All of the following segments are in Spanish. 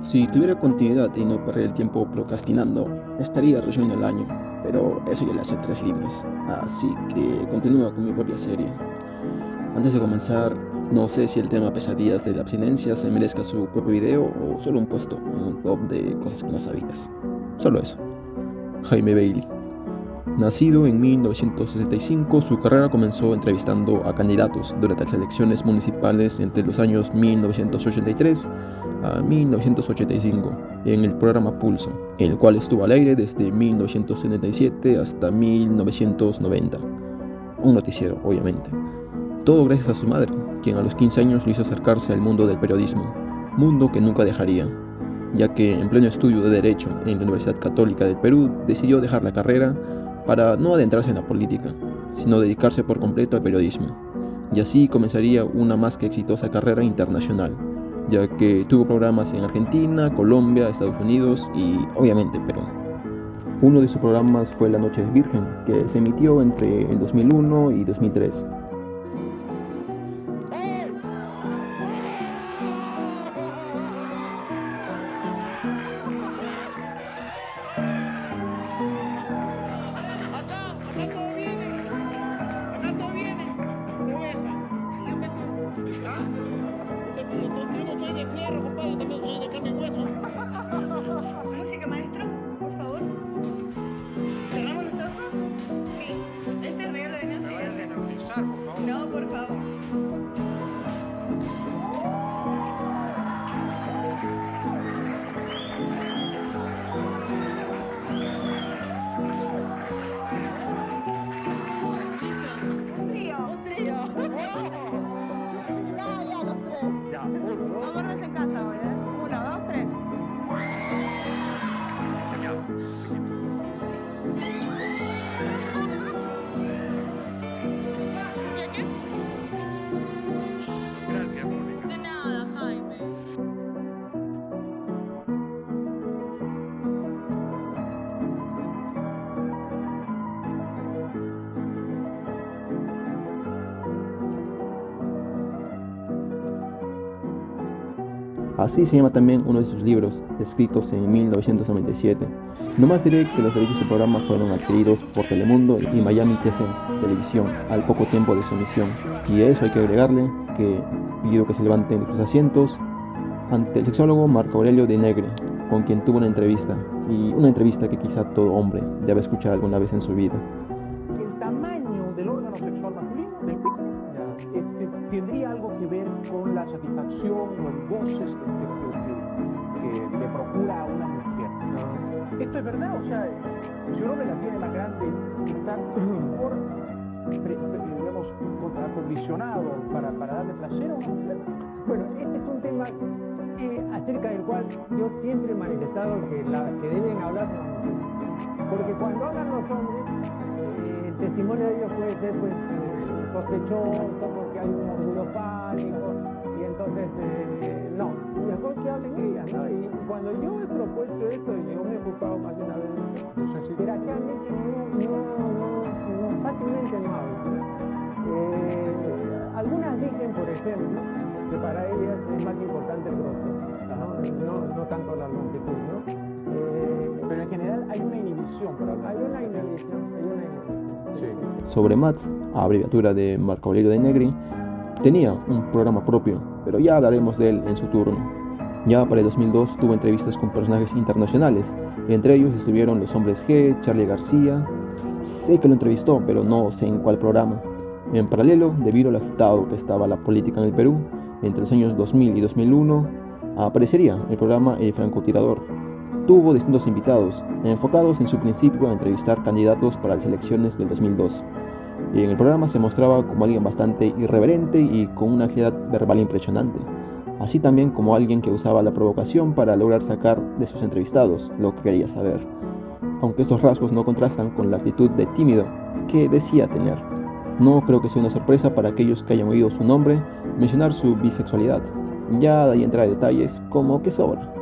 Si tuviera continuidad y no perder el tiempo procrastinando, estaría resumiendo el año, pero eso ya le hace 3 líneas, así que continúo con mi propia serie. Antes de comenzar, no sé si el tema pesadillas de la abstinencia se merezca su propio video o solo un puesto en un top de cosas que no sabías. Solo eso. Jaime Bailey. Nacido en 1965, su carrera comenzó entrevistando a candidatos durante las elecciones municipales entre los años 1983 a 1985 en el programa Pulso, el cual estuvo al aire desde 1977 hasta 1990. Un noticiero, obviamente. Todo gracias a su madre, quien a los 15 años lo hizo acercarse al mundo del periodismo, mundo que nunca dejaría, ya que en pleno estudio de Derecho en la Universidad Católica del Perú decidió dejar la carrera para no adentrarse en la política, sino dedicarse por completo al periodismo. Y así comenzaría una más que exitosa carrera internacional, ya que tuvo programas en Argentina, Colombia, Estados Unidos y obviamente Perú. Uno de sus programas fue La Noche es Virgen, que se emitió entre el 2001 y 2003. Yo no soy de fierro, compadre, también soy de carne y hueso. Música, maestro, por favor. ¿Cerramos los ojos? Sí. Este es regalo de Me Nancy. vayas a hipnotizar, por favor. No, por favor. Un trío. Un trío. Ya, los tres. Ya, uno, dos. Vámonos en casa hoy, ¿eh? 1, 2, 3. Gracias, Mónica. De nada, Jaime. Así se llama también uno de sus libros, escritos en 1997. No más diré que los derechos del programa fueron adquiridos por Telemundo y Miami TC Televisión al poco tiempo de su emisión. Y a eso hay que agregarle que pido que se levanten de sus asientos ante el sexólogo Marco Aurelio de Negri, con quien tuvo una entrevista, y una entrevista que quizá todo hombre debe escuchar alguna vez en su vida. El tamaño del órgano sexual masculino del pene tendría algo que ver con la satisfacción o el goce que le procura a una mujer. Esto es verdad, o sea, si un hombre la tiene más grande, está mejor, digamos, acondicionado para darle placer a una mujer. Bueno, este es un tema acerca del cual yo siempre he manifestado que deben hablar con las mujeres. Porque cuando hablan los hombres, el testimonio de ellos puede ser pues, sospechoso, porque hay un orgullo pánico, y entonces, no, mejor que hablen ellas, ¿no? Y cuando yo he propuesto esto, y yo me he ocupado más de una vez de esto, desgraciadamente fácilmente no hablan, ¿no? Algunas dicen, por ejemplo, que para ellas es más importante el grosor, no tanto la longitud, ¿no? Pero en general hay una inhibición, hay una inhibición. Sí. Sobre Matt, abreviatura de Marco Aurelio de Negri, tenía un programa propio, pero ya hablaremos de él en su turno. Ya para el 2002 tuvo entrevistas con personajes internacionales, entre ellos estuvieron los Hombres G, Charly García. Sé que lo entrevistó, pero no sé en cuál programa. En paralelo, debido a lo agitado que estaba la política en el Perú, entre los años 2000 y 2001, aparecería el programa El Francotirador. Tuvo distintos invitados, enfocados en su principio a entrevistar candidatos para las elecciones del 2002. Y en el programa se mostraba como alguien bastante irreverente y con una agilidad verbal impresionante, así también como alguien que usaba la provocación para lograr sacar de sus entrevistados lo que quería saber, aunque estos rasgos no contrastan con la actitud de tímido que decía tener. No creo que sea una sorpresa para aquellos que hayan oído su nombre mencionar su bisexualidad, ya de ahí entrar a detalles como que sobra.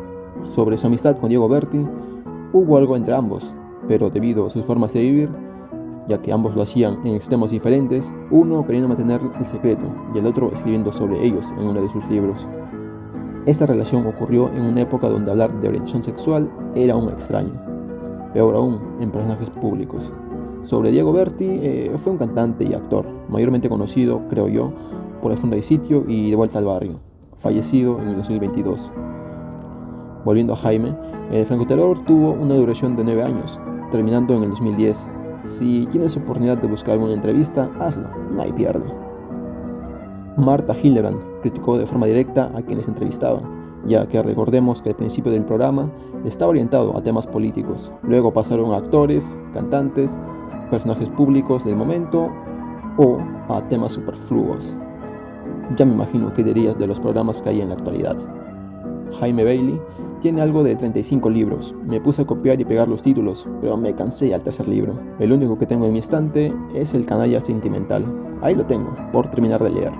Sobre su amistad con Diego Berti, hubo algo entre ambos, pero debido a sus formas de vivir, ya que ambos lo hacían en extremos diferentes, uno queriendo mantener el secreto y el otro escribiendo sobre ellos en uno de sus libros. Esta relación ocurrió en una época donde hablar de orientación sexual era un extraño, peor aún en personajes públicos. Sobre Diego Berti, fue un cantante y actor, mayormente conocido, creo yo, por El fondo del sitio y De vuelta al barrio, fallecido en el 2022. Volviendo a Jaime, el francotirador tuvo una duración de 9 años, terminando en el 2010. Si tienes oportunidad de buscar una entrevista, hazlo, no hay pierde. Marta Hillebrand criticó de forma directa a quienes entrevistaban, ya que recordemos que al principio del programa estaba orientado a temas políticos, luego pasaron a actores, cantantes, personajes públicos del momento o a temas superfluos. Ya me imagino qué dirías de los programas que hay en la actualidad. Jaime Bailey tiene algo de 35 libros. Me puse a copiar y pegar los títulos, pero me cansé al tercer libro. El único que tengo en mi estante es El canalla sentimental. Ahí lo tengo, por terminar de leer.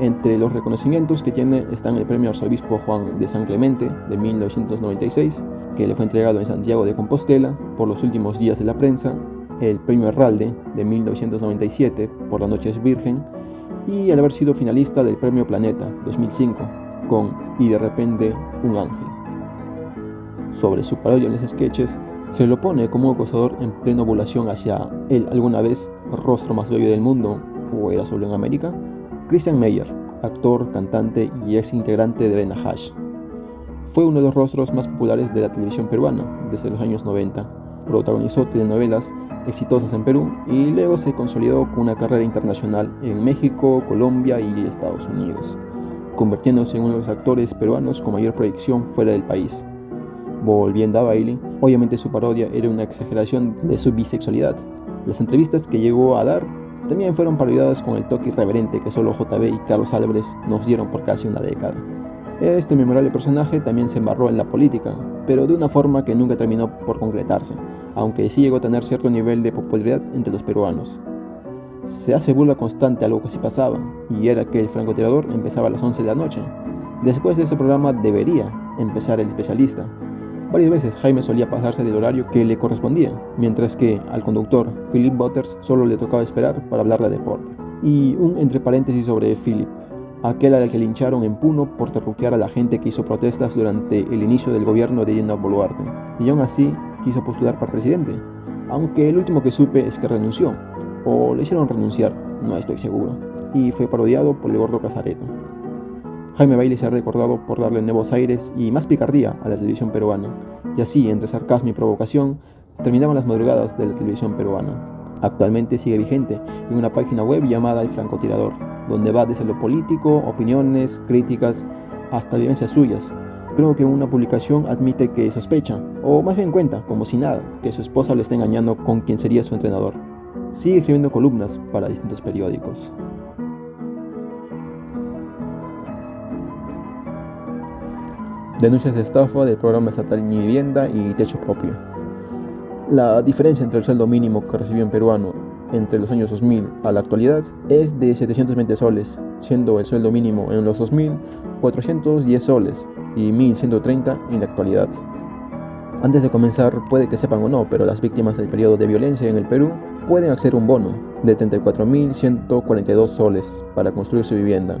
Entre los reconocimientos que tiene están el Premio Arzobispo Juan de San Clemente de 1996, que le fue entregado en Santiago de Compostela por los últimos días de la prensa, el Premio Herralde de 1997 por La noche es virgen, y el haber sido finalista del Premio Planeta 2005 con Y de repente un ángel. Sobre su parodia en los sketches, se lo pone como un acosador en plena ovulación hacia el alguna vez rostro más bello del mundo, o era solo en América, Christian Meyer, actor, cantante y ex integrante de Arena Hash. Fue uno de los rostros más populares de la televisión peruana desde los años 90. Protagonizó telenovelas exitosas en Perú y luego se consolidó con una carrera internacional en México, Colombia y Estados Unidos, convirtiéndose en uno de los actores peruanos con mayor proyección fuera del país. Volviendo a Bailey, obviamente su parodia era una exageración de su bisexualidad. Las entrevistas que llegó a dar también fueron parodiadas con el toque irreverente que solo JB y Carlos Álvarez nos dieron por casi una década. Este memorable personaje también se embarró en la política, pero de una forma que nunca terminó por concretarse, aunque sí llegó a tener cierto nivel de popularidad entre los peruanos. Se hace burla constante a algo que sí pasaba, y era que el francotirador empezaba a las 11 de la noche. Después de ese programa debería empezar El especialista. Varias veces Jaime solía pasarse del horario que le correspondía, mientras que al conductor, Philip Butters, solo le tocaba esperar para hablar de deporte. Y un entre paréntesis sobre Philip, aquel al que lincharon en Puno por terruquear a la gente que hizo protestas durante el inicio del gobierno de Dina Boluarte, y aún así quiso postular para presidente, aunque el último que supe es que renunció, o le hicieron renunciar, no estoy seguro, y fue parodiado por el gordo Casareto. Jaime Bailey se ha recordado por darle nuevos aires y más picardía a la televisión peruana, y así, entre sarcasmo y provocación, terminaban las madrugadas de la televisión peruana. Actualmente sigue vigente en una página web llamada El Francotirador, donde va desde lo político, opiniones, críticas, hasta vivencias suyas. Creo que una publicación admite que sospecha, o más bien cuenta, como si nada, que su esposa le está engañando con quien sería su entrenador. Sigue escribiendo columnas para distintos periódicos. Denuncias de estafa del programa estatal Mi Vivienda y Techo Propio. La diferencia entre el sueldo mínimo que recibió un peruano entre los años 2000 a la actualidad es de 720 soles, siendo el sueldo mínimo en los 2000 410 soles y 1130 en la actualidad. Antes de comenzar, puede que sepan o no, pero las víctimas del periodo de violencia en el Perú pueden acceder a un bono de 34.142 soles para construir su vivienda,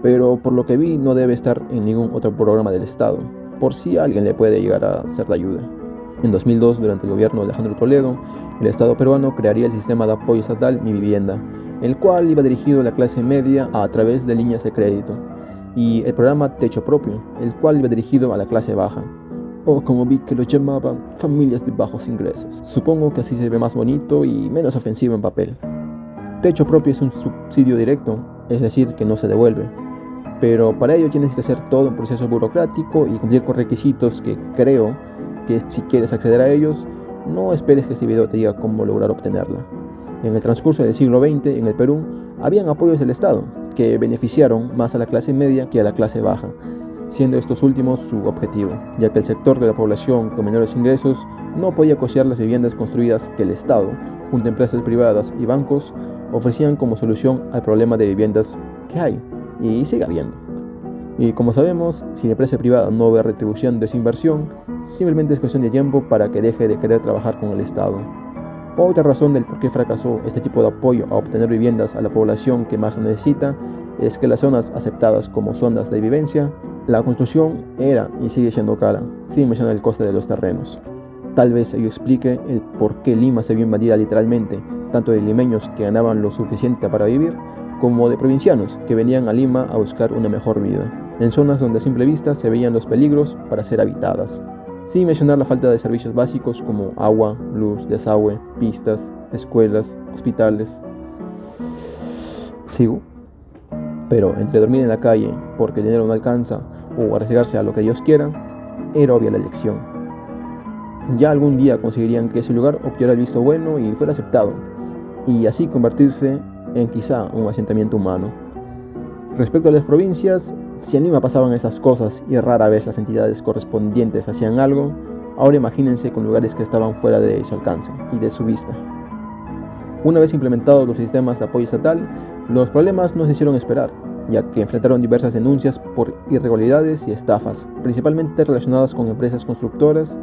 pero por lo que vi no debe estar en ningún otro programa del Estado, por si alguien le puede llegar a hacer de ayuda. En 2002, durante el gobierno de Alejandro Toledo, el Estado peruano crearía el sistema de apoyo estatal Mi Vivienda, el cual iba dirigido a la clase media a través de líneas de crédito, y el programa Techo Propio, el cual iba dirigido a la clase baja, o como vi que lo llamaban, familias de bajos ingresos. Supongo que así se ve más bonito y menos ofensivo en papel. Techo Propio es un subsidio directo, es decir, que no se devuelve, pero para ello tienes que hacer todo un proceso burocrático y cumplir con requisitos que creo que si quieres acceder a ellos, no esperes que este video te diga cómo lograr obtenerla. En el transcurso del siglo XX en el Perú, habían apoyos del Estado que beneficiaron más a la clase media que a la clase baja, siendo estos últimos su objetivo, ya que el sector de la población con menores ingresos no podía costear las viviendas construidas que el Estado, junto a empresas privadas y bancos, ofrecían como solución al problema de viviendas que hay y sigue habiendo. Y como sabemos, si la empresa privada no ve retribución de su inversión, simplemente es cuestión de tiempo para que deje de querer trabajar con el Estado. Otra razón del por qué fracasó este tipo de apoyo a obtener viviendas a la población que más lo necesita es que las zonas aceptadas como zonas de vivencia, la construcción era y sigue siendo cara, sin mencionar el coste de los terrenos. Tal vez ello explique el por qué Lima se vio invadida literalmente, tanto de limeños que ganaban lo suficiente para vivir, como de provincianos que venían a Lima a buscar una mejor vida, en zonas donde a simple vista se veían los peligros para ser habitadas. Sin mencionar la falta de servicios básicos como agua, luz, desagüe, pistas, escuelas, hospitales. ¿Sigo? Pero entre dormir en la calle porque el dinero no alcanza o arriesgarse a lo que Dios quiera, era obvia la elección. Ya algún día conseguirían que ese lugar obtuviera el visto bueno y fuera aceptado, y así convertirse en quizá un asentamiento humano. Respecto a las provincias, si en Lima pasaban estas cosas y rara vez las entidades correspondientes hacían algo, ahora imagínense con lugares que estaban fuera de su alcance y de su vista. Una vez implementados los sistemas de apoyo estatal, los problemas no se hicieron esperar, ya que enfrentaron diversas denuncias por irregularidades y estafas, principalmente relacionadas con empresas constructoras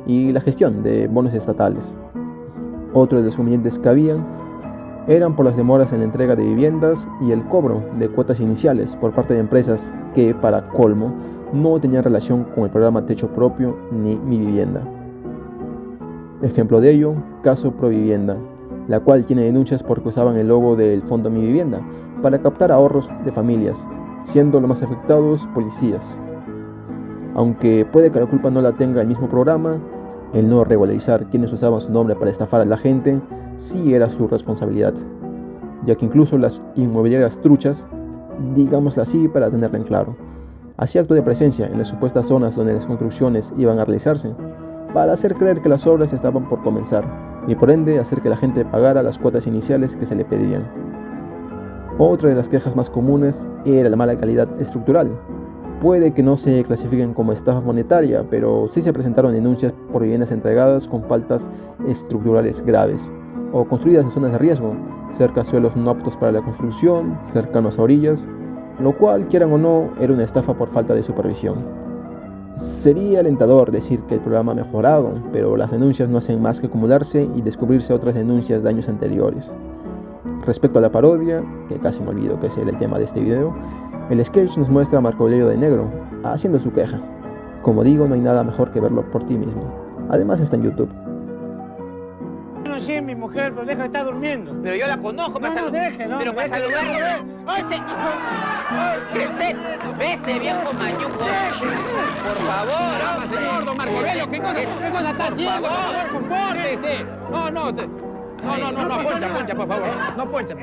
y la gestión de bonos estatales. Otro de los inconvenientes que habían eran por las demoras en la entrega de viviendas y el cobro de cuotas iniciales por parte de empresas que, para colmo, no tenían relación con el programa Techo Propio ni Mi Vivienda. Ejemplo de ello, caso Provivienda, la cual tiene denuncias porque usaban el logo del Fondo Mi Vivienda para captar ahorros de familias, siendo los más afectados policías. Aunque puede que la culpa no la tenga el mismo programa, el no regularizar quienes usaban su nombre para estafar a la gente sí era su responsabilidad, ya que incluso las inmobiliarias truchas, digámoslo así para tenerla en claro, hacía acto de presencia en las supuestas zonas donde las construcciones iban a realizarse, para hacer creer que las obras estaban por comenzar y por ende hacer que la gente pagara las cuotas iniciales que se le pedían. Otra de las quejas más comunes era la mala calidad estructural. Puede que no se clasifiquen como estafa monetaria, pero sí se presentaron denuncias por viviendas entregadas con faltas estructurales graves o construidas en zonas de riesgo, cerca de suelos no aptos para la construcción, cercanos a orillas, lo cual, quieran o no, era una estafa por falta de supervisión. Sería alentador decir que el programa ha mejorado, pero las denuncias no hacen más que acumularse y descubrirse otras denuncias de años anteriores. Respecto a la parodia, que casi me olvido que es el tema de este video, el sketch nos muestra a Marco Aurelio de Negro haciendo su queja. Como digo, no hay nada mejor que verlo por ti mismo. Además está en YouTube. No sé, mi mujer, pero deja de estar durmiendo. Pero yo la conozco, No, no, deje, no, pero para déjelo, saludarlo. Vete, viejo mañuco. Por favor, hombre. Señor don Marco Aurelio, ¿qué cosa está haciendo? Por favor, compórtese. No, poncha, por favor. No, poncha.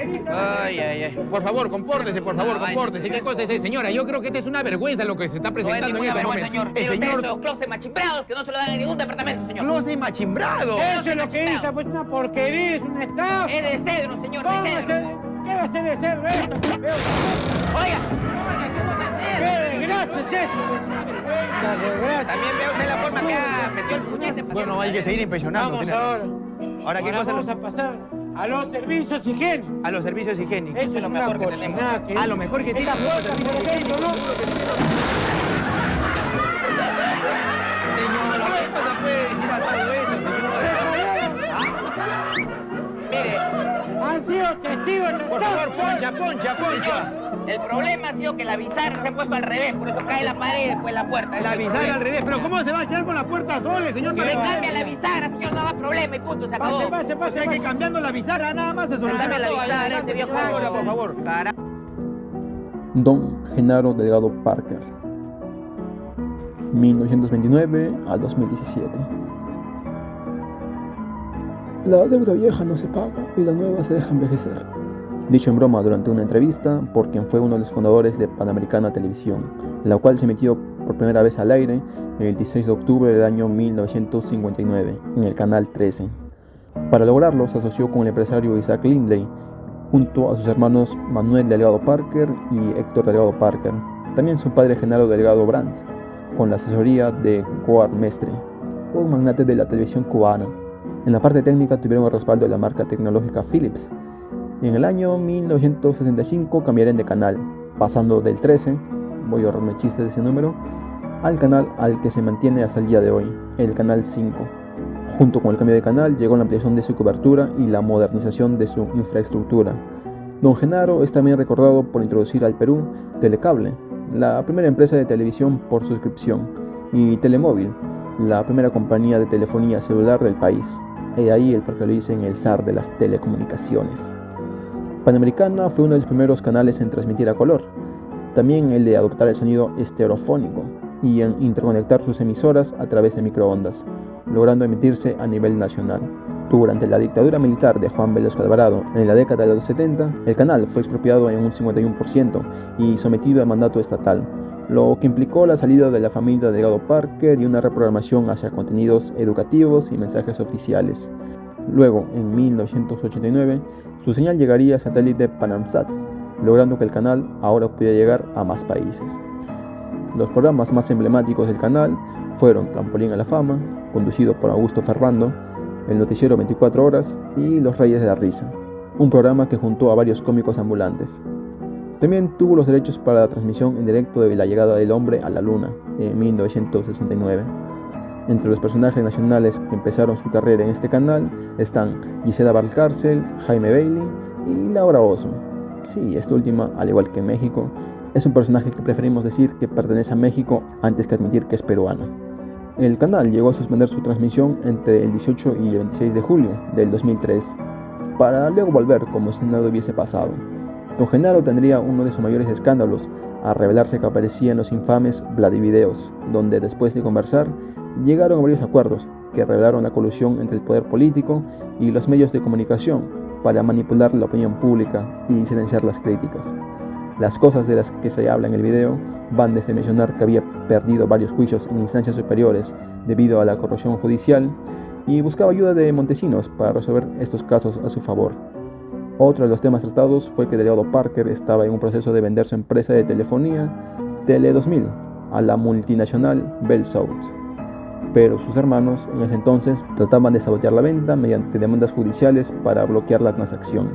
Ay. Por favor, compórtese, compórtese. ¿Qué cosa es eso, señora? Yo creo que esta es una vergüenza lo que se está No es presentando en ninguna este vergüenza, momento. señor. Mire usted esos closets machimbrados que no se lo dan en ningún departamento, señor. Closet machimbrado. Eso es lo que hizo, pues una porquería, es una estafa. Es de cedro, señor, ¿Cómo de va a cedro. ser? ¿Qué va a ser de cedro esto? Oiga, ¡Qué desgracia es esto! ¡Qué desgracia! también ve usted la forma que ha metido el puñete. Bueno, hay que seguir impresionando. Vamos señor. ahora. Ahora, ¿qué cosa vamos a pasar a los servicios higiénicos. a los servicios higiénicos? Esto es lo una mejor que cochinada tenemos. A lo mejor que tiene. Esta puerta, por ejemplo, ¿no? Señora, ¿qué cosa puede decir a todo esto, Mire, Han sido testigos de Por favor, poncha. señor, el problema ha sido que la bisagra se ha puesto al revés, por eso cae la pared y después la puerta. Ese La es el bisagra problema. al revés. Pero ¿cómo se va a quedar con la puerta sola, señor? Se cambia la bisagra, señor, no da problema y punto, se acabó. Pase. O sea que cambiando la bisagra nada más se Se soluciona cambia la todo. bisagra, Adelante, este viejo. ahora, por favor. Cara- Don Genaro Delgado Parker, 1929 al 2017. La deuda vieja no se paga y la nueva se deja envejecer. Dicho en broma durante una entrevista por quien fue uno de los fundadores de Panamericana Televisión, la cual se emitió por primera vez al aire el 16 de octubre del año 1959 en el canal 13. Para lograrlo se asoció con el empresario Isaac Lindley, junto a sus hermanos Manuel Delgado Parker y Héctor Delgado Parker, también su padre Genaro Delgado Brandt, con la asesoría de Goar Mestre, un magnate de la televisión cubana. En la parte técnica tuvieron el respaldo de la marca tecnológica Philips. Y en el año 1965 cambiaron de canal, pasando del 13, voy a ahorrarme chistes de ese número, al canal al que se mantiene hasta el día de hoy, el canal 5. Junto con el cambio de canal llegó la ampliación de su cobertura y la modernización de su infraestructura. Don Genaro es también recordado por introducir al Perú Telecable, la primera empresa de televisión por suscripción, y Telemóvil, la primera compañía de telefonía celular del país. Y ahí el por qué lo dicen el zar de las telecomunicaciones. Panamericana fue uno de los primeros canales en transmitir a color, también el de adoptar el sonido estereofónico y en interconectar sus emisoras a través de microondas, logrando emitirse a nivel nacional. Durante la dictadura militar de Juan Velasco Alvarado en la década de los 70, el canal fue expropiado en un 51% y sometido al mandato estatal, lo que implicó la salida de la familia Delgado Parker y una reprogramación hacia contenidos educativos y mensajes oficiales. Luego, en 1989, su señal llegaría a satélite Panamsat, logrando que el canal ahora pudiera llegar a más países. Los programas más emblemáticos del canal fueron Trampolín a la Fama, conducido por Augusto Ferrando, el noticiero 24 horas y Los Reyes de la Risa, un programa que juntó a varios cómicos ambulantes. También tuvo los derechos para la transmisión en directo de la llegada del hombre a la luna en 1969. Entre los personajes nacionales que empezaron su carrera en este canal están Gisela Valcárcel, Jaime Bailey y Laura Oso. Sí, esta última, al igual que en México, es un personaje que preferimos decir que pertenece a México antes que admitir que es peruano. El canal llegó a suspender su transmisión entre el 18 y el 26 de julio del 2003, para luego volver como si nada hubiese pasado. Don Genaro tendría uno de sus mayores escándalos a revelarse que aparecía en los infames Vladivideos, donde después de conversar llegaron a varios acuerdos que revelaron la colusión entre el poder político y los medios de comunicación para manipular la opinión pública y silenciar las críticas. Las cosas de las que se habla en el video van desde mencionar que había perdido varios juicios en instancias superiores debido a la corrupción judicial y buscaba ayuda de Montesinos para resolver estos casos a su favor. Otro de los temas tratados fue que Delgado Parker estaba en un proceso de vender su empresa de telefonía Tele2000 a la multinacional Bell South, pero sus hermanos en ese entonces trataban de sabotear la venta mediante demandas judiciales para bloquear la transacción,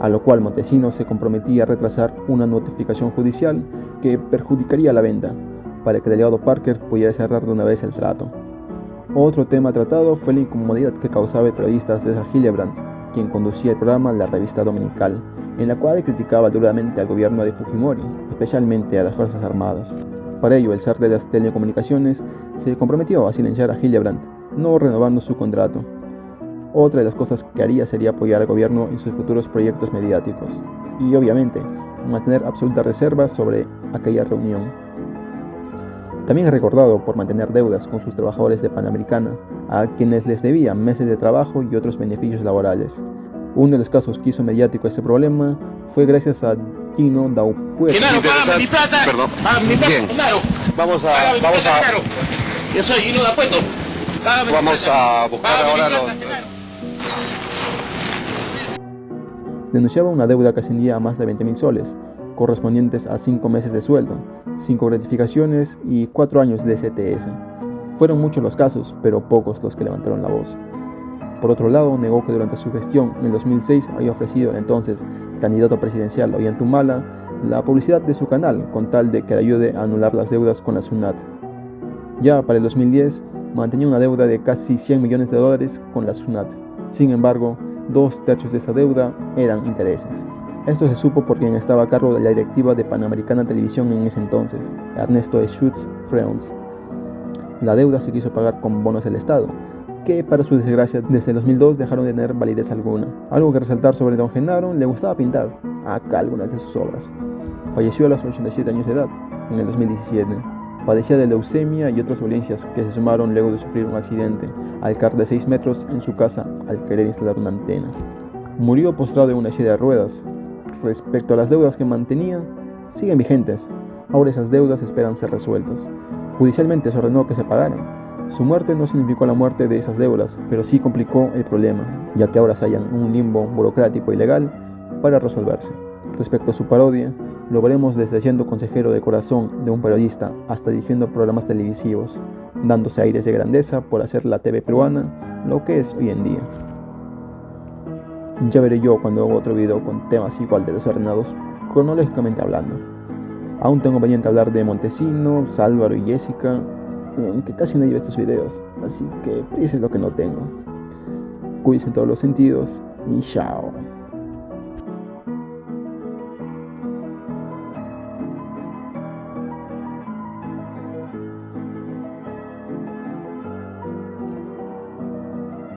a lo cual Montesinos se comprometía a retrasar una notificación judicial que perjudicaría la venta, para que Delgado Parker pudiera cerrar de una vez el trato. Otro tema tratado fue la incomodidad que causaba el periodista César Hillebrand, quien conducía el programa La Revista Dominical, en la cual criticaba duramente al gobierno de Fujimori, especialmente a las Fuerzas Armadas. Para ello, el zar de las telecomunicaciones se comprometió a silenciar a Hillebrand, no renovando su contrato. Otra de las cosas que haría sería apoyar al gobierno en sus futuros proyectos mediáticos y, obviamente, mantener absoluta reserva sobre aquella reunión. También es recordado por mantener deudas con sus trabajadores de Panamericana, a quienes les debía meses de trabajo y otros beneficios laborales. Uno de los casos que hizo mediático este problema fue gracias a Gino Daupuer. Genaro, págame mi plata. Perdón. Págame mi plata, Bien. Genaro. Vamos Págame mi plata, a Genaro. Yo soy Gino D'Apueto. Págame mi vamos plata. a buscar Págame mi ahora plata, los Genaro. Denunciaba una deuda que ascendía a más de 20.000 soles, correspondientes a 5 meses de sueldo, 5 gratificaciones y 4 años de CTS. Fueron muchos los casos, pero pocos los que levantaron la voz. Por otro lado, negó que durante su gestión en el 2006 había ofrecido al entonces candidato presidencial Ollantaytamala la publicidad de su canal con tal de que le ayude a anular las deudas con la SUNAT. Ya para el 2010 mantenía una deuda de casi $100 millones con la SUNAT. Sin embargo, 2/3 de esa deuda eran intereses. Esto se supo por quien estaba a cargo de la directiva de Panamericana Televisión en ese entonces, Ernesto Schutz-Freund. La deuda se quiso pagar con bonos del Estado, que para su desgracia desde el 2002 dejaron de tener validez alguna. Algo que resaltar sobre Don Genaro: le gustaba pintar. Acá algunas de sus obras. Falleció a los 87 años de edad, en el 2017. Padecía de leucemia y otras dolencias que se sumaron luego de sufrir un accidente al caer de 6 metros en su casa al querer instalar una antena. Murió postrado en una silla de ruedas. Respecto a las deudas que mantenía, siguen vigentes. Ahora esas deudas esperan ser resueltas. Judicialmente se ordenó que se pagaran. Su muerte no significó la muerte de esas deudas, pero sí complicó el problema, ya que ahora se hallan en un limbo burocrático y legal para resolverse. Respecto a su parodia, lo veremos desde siendo consejero de corazón de un periodista hasta dirigiendo programas televisivos, dándose aires de grandeza por hacer la TV peruana lo que es hoy en día. Ya veré yo cuando hago otro video con temas igual de desordenados, cronológicamente hablando. Aún tengo pendiente hablar de Montesinos, Álvaro y Jessica, en que casi nadie ve estos videos, así que prisa es lo que no tengo. Cuídense en todos los sentidos y chao.